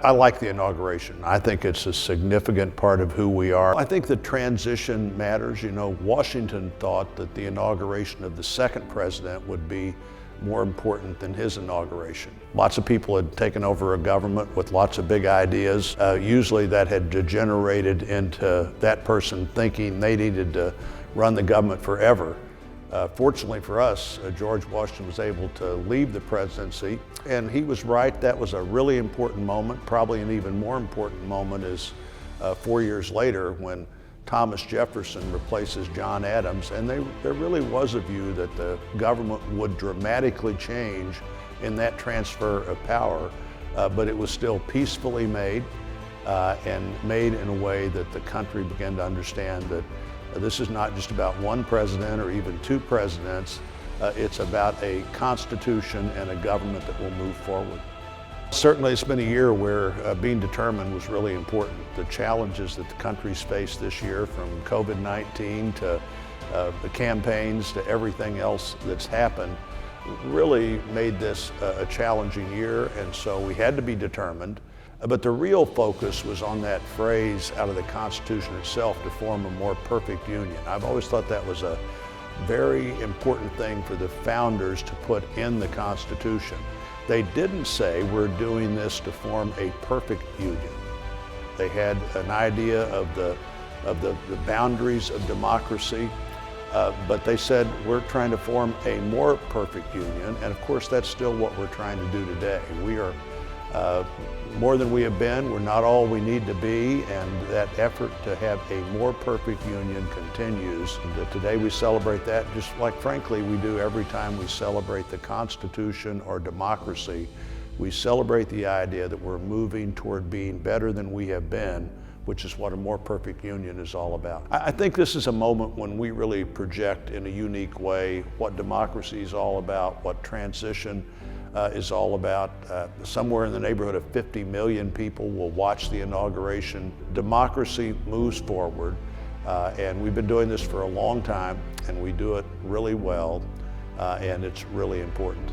I like the inauguration. I think it's a significant part of who we are. I think the transition matters. You know, Washington thought that the inauguration of the second president would be more important than his inauguration. Lots of people had taken over a government with lots of big ideas. Usually that had degenerated into that person thinking they needed to run the government forever. Fortunately for us, George Washington was able to leave the presidency, and he was right. That was a really important moment. Probably an even more important moment is 4 years later when Thomas Jefferson replaces John Adams, and there really was a view that the government would dramatically change in that transfer of power, but it was still peacefully made and made in a way that the country began to understand that this is not just about one president or even two presidents. It's about a constitution and a government that will move forward. Certainly it's been a year where being determined was really important. The challenges that the country's faced this year, from COVID-19 to the campaigns to everything else that's happened, really made this a challenging year, and so we had to be determined. But the real focus was on that phrase out of the Constitution itself, to form a more perfect union. I've always thought that was a very important thing for the founders to put in the Constitution. They didn't say we're doing this to form a perfect union. They had an idea of the boundaries of democracy, but they said we're trying to form a more perfect union, and of course that's still what we're trying to do today. We are more than we have been. We're not all we need to be, and that effort to have a more perfect union continues. And today we celebrate that, just like frankly we do every time we celebrate the Constitution or democracy. We celebrate the idea that we're moving toward being better than we have been, which is what a more perfect union is all about. I think this is a moment when we really project in a unique way what democracy is all about, what transition is all about. Somewhere in the neighborhood of 50 million people will watch the inauguration. Democracy moves forward, and we've been doing this for a long time, and we do it really well, and it's really important.